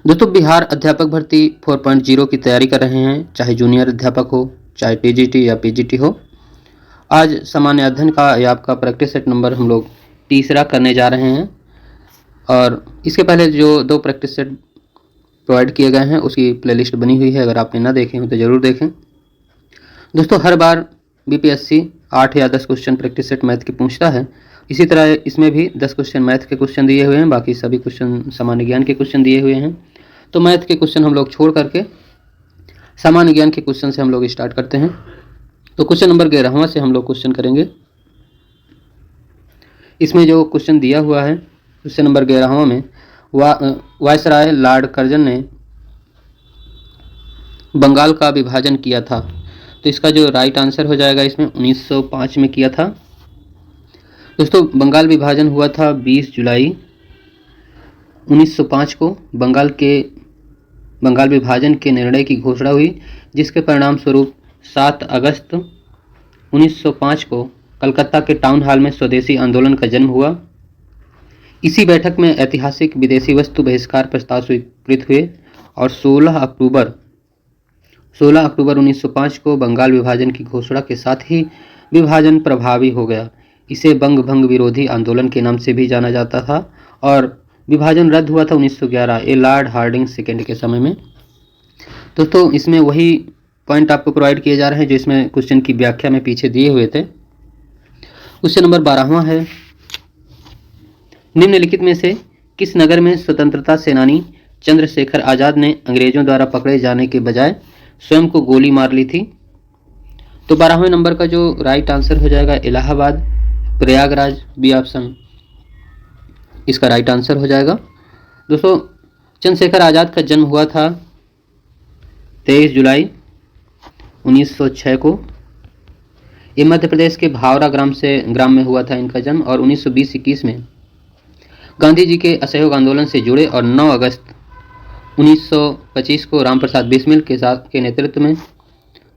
दोस्तों बिहार अध्यापक भर्ती 4.0 की तैयारी कर रहे हैं, चाहे जूनियर अध्यापक हो, चाहे टीजीटी या पीजीटी हो। आज सामान्य अध्ययन का या आपका प्रैक्टिस सेट नंबर हम लोग तीसरा करने जा रहे हैं और इसके पहले जो 2 प्रैक्टिस सेट प्रोवाइड किए गए हैं उसकी प्लेलिस्ट बनी हुई है, अगर आपने ना देखे हो तो ज़रूर देखें। दोस्तों हर बार बीपीएससी 8 या 10 क्वेश्चन प्रैक्टिस सेट मैथ के पूछता है, इसी तरह इसमें भी 10 क्वेश्चन मैथ के क्वेश्चन दिए हुए हैं, बाकी सभी क्वेश्चन सामान्य ज्ञान के क्वेश्चन दिए हुए हैं। तो मैथ के क्वेश्चन हम लोग छोड़ करके सामान्य ज्ञान के क्वेश्चन से हम लोग स्टार्ट करते हैं। तो क्वेश्चन नंबर 11वां से हम लोग क्वेश्चन करेंगे। इसमें जो क्वेश्चन दिया हुआ है क्वेश्चन नंबर 11वां में वायसराय लॉर्ड कर्जन ने बंगाल का विभाजन किया था। तो इसका जो राइट आंसर हो जाएगा इसमें 1905 में किया था। दोस्तों बंगाल विभाजन हुआ था 20 जुलाई 1905 को। बंगाल विभाजन के निर्णय की घोषणा हुई, जिसके परिणाम स्वरूप 7 अगस्त 1905 को कलकत्ता के टाउन हॉल में स्वदेशी आंदोलन का जन्म हुआ। इसी बैठक में ऐतिहासिक विदेशी वस्तु बहिष्कार प्रस्ताव स्वीकृत हुए और 16 अक्टूबर 1905 को बंगाल विभाजन की घोषणा के साथ ही विभाजन प्रभावी हो गया। इसे बंग भंग विरोधी आंदोलन के नाम से भी जाना जाता था और विभाजन रद्द हुआ था 1911 ए लॉर्ड हार्डिंग सेकेंड के समय में। दोस्तों इसमें वही पॉइंट आपको प्रोवाइड किए जा रहे हैं जो इसमें क्वेश्चन की व्याख्या में पीछे दिए हुए थे। क्वेश्चन नंबर 12वां है, निम्नलिखित में से किस नगर में स्वतंत्रता सेनानी चंद्रशेखर आजाद ने अंग्रेजों द्वारा पकड़े जाने के बजाय स्वयं को गोली मार ली थी? तो 12वें नंबर का जो राइट आंसर हो जाएगा इलाहाबाद, प्रयागराज, बी ऑप्शन इसका राइट आंसर हो जाएगा। दोस्तों चंद्रशेखर आजाद का जन्म हुआ था 23 जुलाई 1906 को। ये मध्य प्रदेश के भावरा ग्राम में हुआ था इनका जन्म और 1920-21 में गांधी जी के असहयोग आंदोलन से जुड़े और 9 अगस्त 1925 को राम प्रसाद बिस्मिल के नेतृत्व में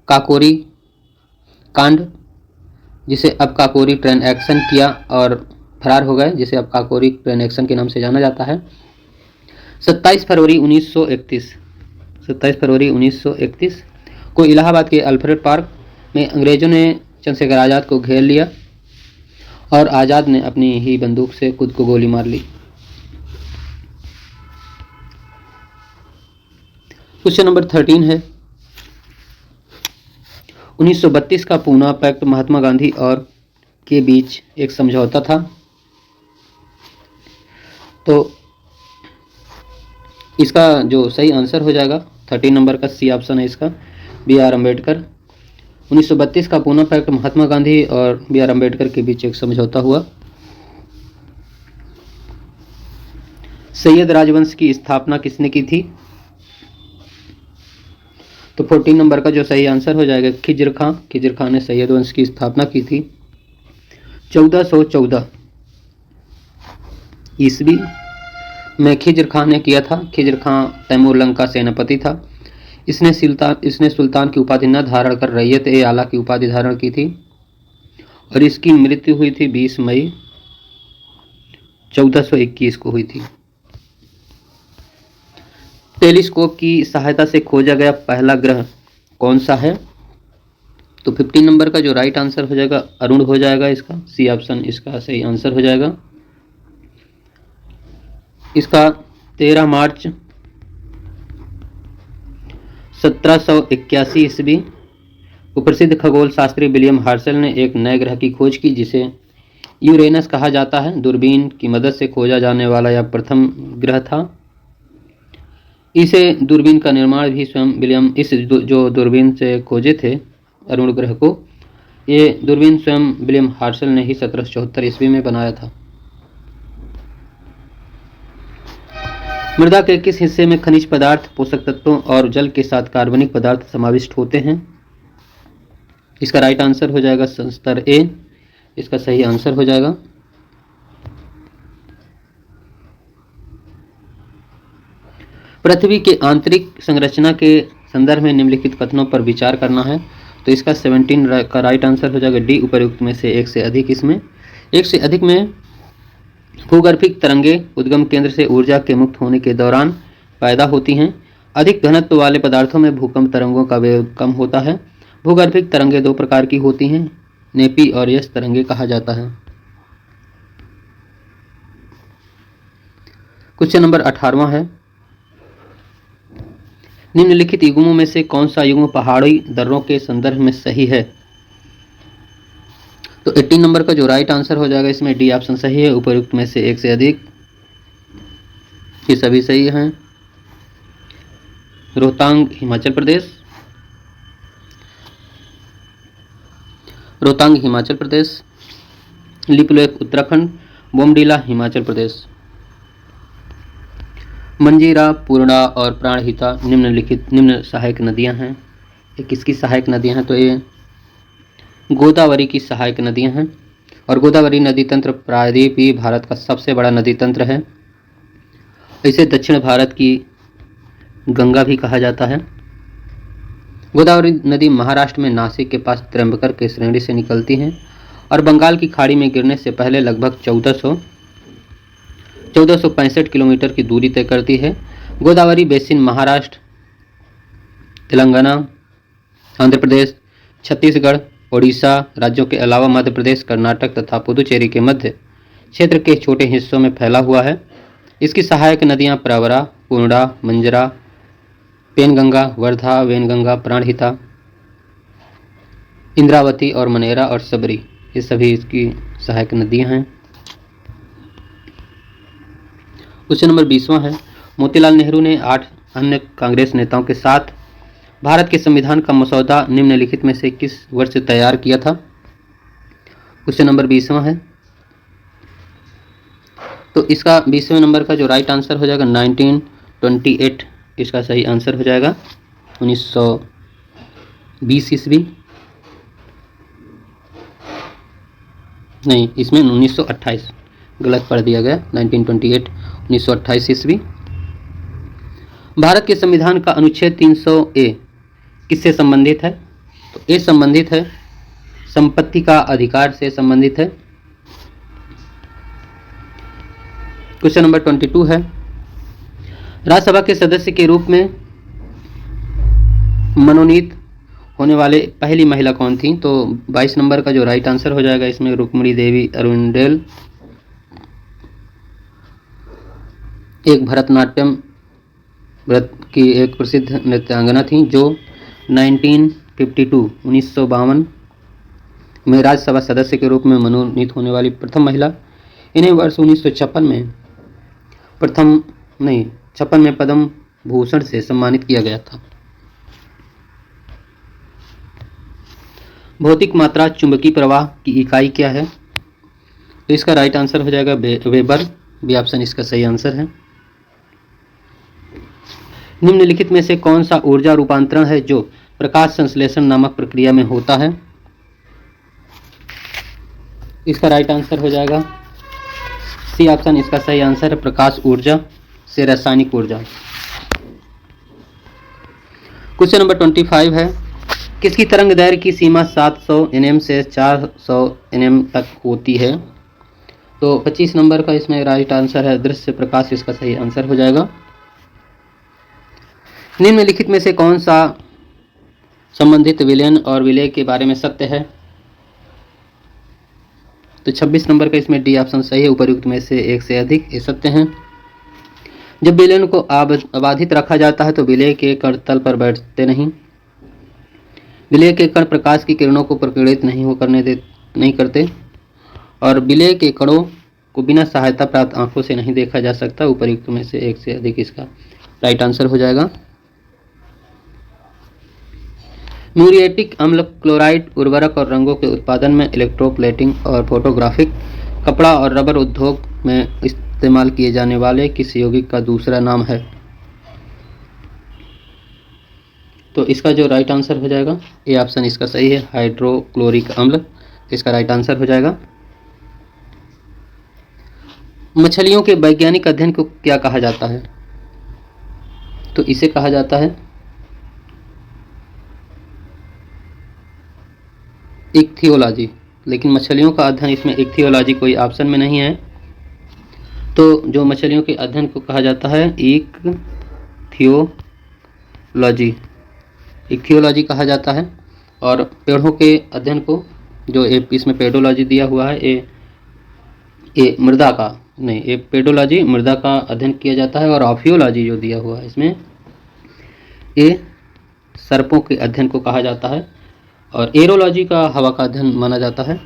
काकोरी कांड, जिसे अब काकोरी ट्रेन एक्शन किया और फरार हो गए, जिसे अब काकोरी ट्रेन एक्शन के नाम से जाना जाता है। 27 फरवरी 1931 को इलाहाबाद के अल्फ्रेड पार्क में अंग्रेजों ने चंद्रशेखर आजाद को घेर लिया और आजाद ने अपनी ही बंदूक से खुद को गोली मार ली। क्वेश्चन नंबर 13 है, 1932 का पूना पैक्ट महात्मा गांधी और के बीच एक समझौता था। तो इसका जो सही आंसर हो जाएगा 13 नंबर का सी ऑप्शन है इसका, बी आर अम्बेडकर। 1932 का पूना पैक्ट महात्मा गांधी और बी आर अम्बेडकर के बीच एक समझौता हुआ। सैयद राजवंश की स्थापना किसने की थी? तो 14 नंबर का जो सही आंसर हो जाएगा खिज्र खां ने सैयद वंश की स्थापना की थी 1414 ईस्वी में खिज्र खां ने किया था। खिज्र खां तैमूर लंग का सेनापति था। इसने सुल्तान की उपाधि न धारण कर रैयत ए आला की उपाधि धारण की थी और इसकी मृत्यु हुई थी 20 मई 1421 को हुई थी। टेलीस्कोप की सहायता से खोजा गया पहला ग्रह कौन सा है? तो 15 नंबर का जो राइट आंसर हो जाएगा अरुण हो जाएगा इसका, सी ऑप्शन इसका सही आंसर हो जाएगा। इसका 13 मार्च 1781 ईस्वी को प्रसिद्ध खगोल शास्त्री विलियम हर्शल ने एक नए ग्रह की खोज की जिसे यूरेनस कहा जाता है। दूरबीन की मदद से खोजा जाने वाला यह प्रथम ग्रह था। इसे दूरबीन का निर्माण भी स्वयं विलियम जो दूरबीन से खोजे थे अरुण ग्रह को, ये दूरबीन स्वयं विलियम हर्शल ने ही 1774 ईस्वी में बनाया था। मृदा के किस हिस्से में खनिज पदार्थ, पोषक तत्वों और जल के साथ कार्बनिक पदार्थ समाविष्ट होते हैं? इसका राइट आंसर हो जाएगा स्तर ए, इसका सही आंसर हो जाएगा। पृथ्वी के आंतरिक संरचना के संदर्भ में निम्नलिखित कथनों पर विचार करना है। तो इसका 17 का राइट आंसर हो जाएगा डी, उपर्युक्त में से एक से अधिक। इसमें एक से अधिक में भूगर्भिक तरंगे उद्गम केंद्र से ऊर्जा के मुक्त होने के दौरान पैदा होती हैं। अधिक घनत्व वाले पदार्थों में भूकंप तरंगों का वेग कम होता है। भूगर्भिक तरंगें दो प्रकार की होती हैं, नेपी और यस तरंगें कहा जाता है। क्वेश्चन नंबर 18वां है, निम्नलिखित युग्मों में से कौन सा युग्म पहाड़ी दर्रों के संदर्भ में सही है? तो 18 नंबर का जो राइट आंसर हो जाएगा इसमें डी ऑप्शन सही है, उपयुक्त में से एक से अधिक, ये सभी सही हैं। रोहतांग हिमाचल प्रदेश, रोहतांग हिमाचल प्रदेश, लिपुलेख उत्तराखंड, बोमडीला हिमाचल प्रदेश। मंजीरा, पूर्णा और प्राणहिता निम्न सहायक नदियां हैं। ये किसकी सहायक नदियां हैं? तो ये गोदावरी की सहायक नदियां हैं। और गोदावरी नदी तंत्र प्रायद्वीपीय भारत का सबसे बड़ा नदी तंत्र है। इसे दक्षिण भारत की गंगा भी कहा जाता है। गोदावरी नदी महाराष्ट्र में नासिक के पास त्र्यंबकर के श्रेणी से निकलती है और बंगाल की खाड़ी में गिरने से पहले लगभग 1465 किलोमीटर की दूरी तय करती है। गोदावरी बेसिन महाराष्ट्र, तेलंगाना, आंध्र प्रदेश, छत्तीसगढ़, ओडिशा राज्यों के अलावा मध्य प्रदेश, कर्नाटक तथा पुदुचेरी के मध्य क्षेत्र के छोटे हिस्सों में फैला हुआ है। इसकी सहायक नदियां प्रवरा, पूर्णा, मंजरा, पेनगंगा, वर्धा, वेनगंगा, प्राणहिता, इंद्रावती और मनेरा और सबरी, ये सभी इसकी सहायक नदियां हैं। क्वेश्चन नंबर 20वां है, मोतीलाल नेहरू ने 8 अन्य कांग्रेस नेताओं के साथ भारत के संविधान का मसौदा निम्नलिखित में से किस वर्ष तैयार किया था? क्वेश्चन नंबर 20वां है, तो इसका 20वें नंबर का जो राइट आंसर हो जाएगा 1928, इसका सही आंसर हो जाएगा 1920 ईस्वी, नहीं इसमें 1928 गलत पढ़ दिया गया, 1928 1928 ईस्वी। भारत के संविधान का अनुच्छेद 300A किससे संबंधित है? तो ए संबंधित है संपत्ति का अधिकार से संबंधित है। क्वेश्चन नंबर 22 है, राज्यसभा के सदस्य के रूप में मनोनीत होने वाले पहली महिला कौन थी? तो 22 नंबर का जो राइट आंसर हो जाएगा इसमें रुक्मिणी देवी अरुंडेल, एक भरतनाट्यम व्रत की एक प्रसिद्ध नृत्यांगना थी जो 1952 में राज्यसभा सदस्य के रूप में मनोनीत होने वाली प्रथम महिला। इन्हें वर्ष 1956 में पद्म भूषण से सम्मानित किया गया था। भौतिक मात्रा चुंबकीय प्रवाह की इकाई क्या है? तो इसका राइट आंसर हो जाएगा वेबर, बी ऑप्शन इसका सही आंसर है। निम्नलिखित में से कौन सा ऊर्जा रूपांतरण है जो प्रकाश संश्लेषण नामक प्रक्रिया में होता है? इसका राइट आंसर हो जाएगा सी ऑप्शन इसका सही आंसर है, प्रकाश ऊर्जा से रासायनिक ऊर्जा। क्वेश्चन नंबर 25 है, किसकी तरंग दैर्घ्य की सीमा 700 nm से 400 nm तक होती है? तो 25 नंबर का इसमें राइट आंसर है दृश्य प्रकाश, इसका सही आंसर हो जाएगा। निम्नलिखित में से कौन सा संबंधित विलयन और विलय के बारे में सत्य है? तो 26 नंबर का इसमें डी ऑप्शन सही है, उपयुक्त में से एक से अधिक, ये सत्य हैं। जब विलयन को अबाधित रखा जाता है तो विलय के कण तल पर बैठते नहीं। विलय के कण प्रकाश की किरणों को प्रकीर्णित नहीं करते और विलय के कणों को बिना सहायता प्राप्त आंखों से नहीं देखा जा सकता। उपयुक्त में से एक से अधिक इसका राइट आंसर हो जाएगा। म्यूरिएटिक अम्ल क्लोराइड उर्वरक और रंगों के उत्पादन में, इलेक्ट्रोप्लेटिंग और फोटोग्राफिक, कपड़ा और रबर उद्योग में इस्तेमाल किए जाने वाले किस यौगिक का दूसरा नाम है? तो इसका जो राइट आंसर हो जाएगा ए ऑप्शन इसका सही है, हाइड्रोक्लोरिक अम्ल, इसका राइट आंसर हो जाएगा। मछलियों के वैज्ञानिक अध्ययन को क्या कहा जाता है? तो इसे कहा जाता है इक्थियोलॉजी, लेकिन मछलियों का अध्ययन इसमें इक्थियोलॉजी कोई ऑप्शन में नहीं है। तो जो मछलियों के अध्ययन को कहा जाता है इक्थियोलॉजी, इक्थियोलॉजी कहा जाता है। और पेड़ों के अध्ययन को जो इसमें पेडोलॉजी दिया हुआ है, ये मृदा का नहीं, ये पेडोलॉजी मृदा का अध्ययन किया जाता है। और ऑफियोलॉजी जो दिया हुआ है इसमें, ये सर्पों के अध्ययन को कहा जाता है। और एरोलॉजी का हवा का अध्ययन माना जाता है।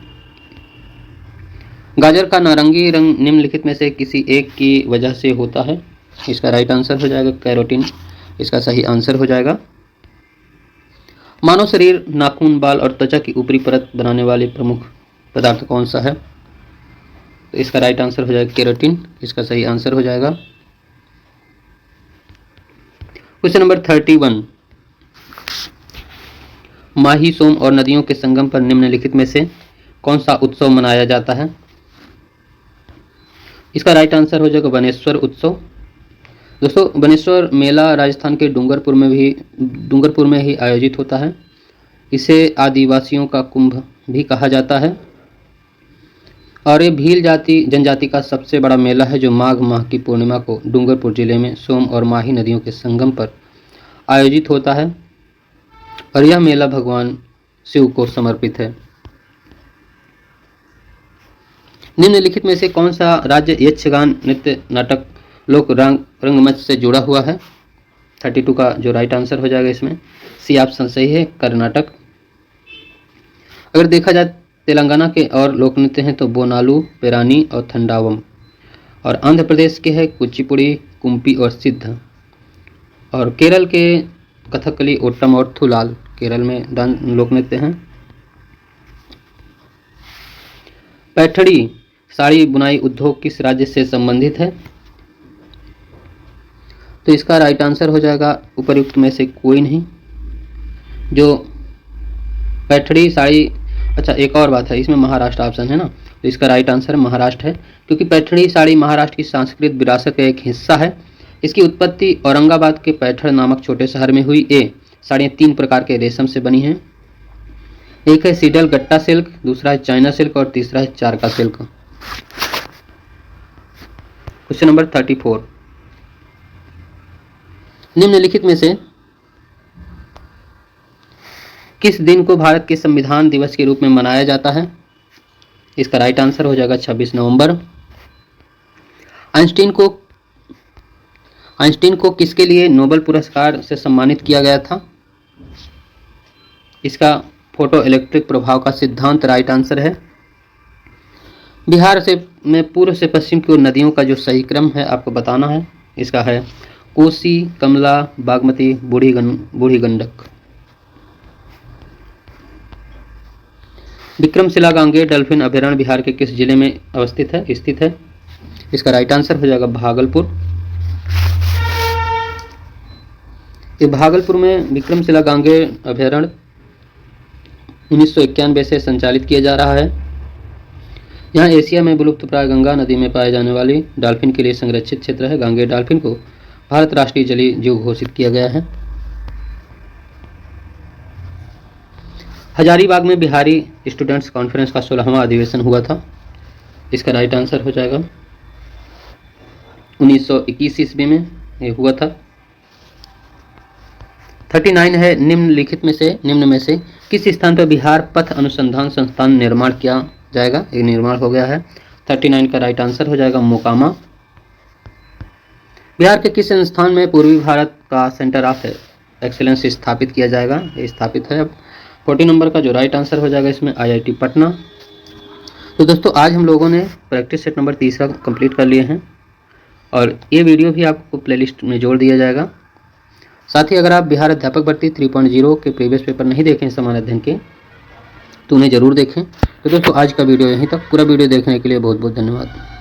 गाजर का नारंगी रंग निम्नलिखित में से किसी एक की वजह से होता है। इसका राइट आंसर हो जाएगा कैरोटीन, इसका सही आंसर हो जाएगा। मानव शरीर, नाखून, बाल और त्वचा की ऊपरी परत बनाने वाले प्रमुख पदार्थ कौन सा है? तो इसका राइट आंसर हो जाएगा केराटिन, इसका सही आंसर हो जाएगा। क्वेश्चन नंबर 31, माही, सोम और नदियों के संगम पर निम्नलिखित में से कौन सा उत्सव मनाया जाता है? इसका राइट आंसर हो जाएगा बनेश्वर उत्सव। दोस्तों, बनेश्वर मेला राजस्थान के डूंगरपुर में ही आयोजित होता है। इसे आदिवासियों का कुंभ भी कहा जाता है। और ये भील जनजाति का सबसे बड़ा मेला है, जो माघ माह की पूर्णिमा को डूंगरपुर जिले में सोम और माही नदियों के संगम पर आयोजित होता है। और यह मेला भगवान शिव को समर्पित है। निम्नलिखित में से कौन सा राज्य यक्षगान नृत्य नाटक लोक रंगमंच से जुड़ा हुआ है? 32 का जो राइट आंसर हो जाएगा इसमें सी ऑप्शन सही है, कर्नाटक। अगर देखा जाए तेलंगाना के और लोक नृत्य हैं तो बोनालू, पेरानी और थंडावम। और आंध्र प्रदेश के है कुचिपुड़ी, कुम्पी और सिद्ध। और केरल के कथकली, ओट्टम और थुलाल केरल में लोक नृत्य हैं। पैठड़ी साड़ी बुनाई उद्योग किस राज्य से संबंधित है? तो इसका राइट आंसर हो जाएगा उपर्युक्त में से कोई नहीं। जो पैठड़ी साड़ी, अच्छा एक और बात है, इसमें महाराष्ट्र ऑप्शन है ना, तो इसका राइट आंसर महाराष्ट्र है, क्योंकि पैठड़ी साड़ी महाराष्ट्र की सांस्कृतिक विरासत का एक हिस्सा है। इसकी उत्पत्ति औरंगाबाद के पैठड़ नामक छोटे शहर में हुई। ये साड़ियाँ 3 प्रकार के रेशम से बनी हैं। एक है सीडल गट्टा सिल्क, दूसरा है चाइना सिल्क और तीसरा है चारका सिल्क। क्वेश्चन नंबर 34, निम्नलिखित में से किस दिन को भारत के संविधान दिवस के रूप में मनाया जाता है? इसका राइट आंसर हो जाएगा 26 नवंबर। आइंस्टीन को किसके लिए नोबेल पुरस्कार से सम्मानित किया गया था? इसका फोटो इलेक्ट्रिक प्रभाव का सिद्धांत राइट आंसर है। बिहार में पूर्व से पश्चिम की ओर नदियों का जो सही क्रम है आपको बताना है। इसका है कोसी, कमला, बागमती, बूढ़ी गंडक। विक्रमशिला गांगेय डल्फिन अभयारण्य बिहार के किस जिले में स्थित है? इसका राइट आंसर हो जाएगा भागलपुर। ये भागलपुर में विक्रमशिला गांगेय अभयारण्य 1991 से संचालित किया जा रहा है। यहाँ एशिया में विलुप्तप्राय गंगा नदी में पाए जाने वाली डॉल्फिन के लिए संरक्षित क्षेत्र है। गांगेय डॉल्फिन को भारत राष्ट्रीय जलीय जीव घोषित किया गया है। हजारीबाग में बिहारी स्टूडेंट्स कॉन्फ्रेंस का 16वां अधिवेशन हुआ था। इसका राइट आंसर हो जाएगा 1921 ईस्वी में ये हुआ था। 39 है, निम्न में से किस स्थान पर बिहार पथ अनुसंधान संस्थान निर्माण किया जाएगा? ये निर्माण हो गया है। 39 का राइट आंसर हो जाएगा मोकामा। बिहार के किस संस्थान में पूर्वी भारत का सेंटर ऑफ एक्सीलेंस स्थापित किया जाएगा? ये स्थापित है। 40 नंबर का जो राइट आंसर हो जाएगा इसमें IIT पटना। तो दोस्तों, आज हम लोगों ने प्रैक्टिस सेट नंबर 3 कंप्लीट कर लिए हैं और ये वीडियो भी आपको प्लेलिस्ट में जोड़ दिया जाएगा। साथ ही अगर आप बिहार अध्यापक भर्ती 3.0 के प्रीवियस पेपर नहीं देखें समान अध्ययन के, तो उन्हें जरूर देखें। तो दोस्तों, आज का वीडियो यहीं तक। पूरा वीडियो देखने के लिए बहुत बहुत धन्यवाद।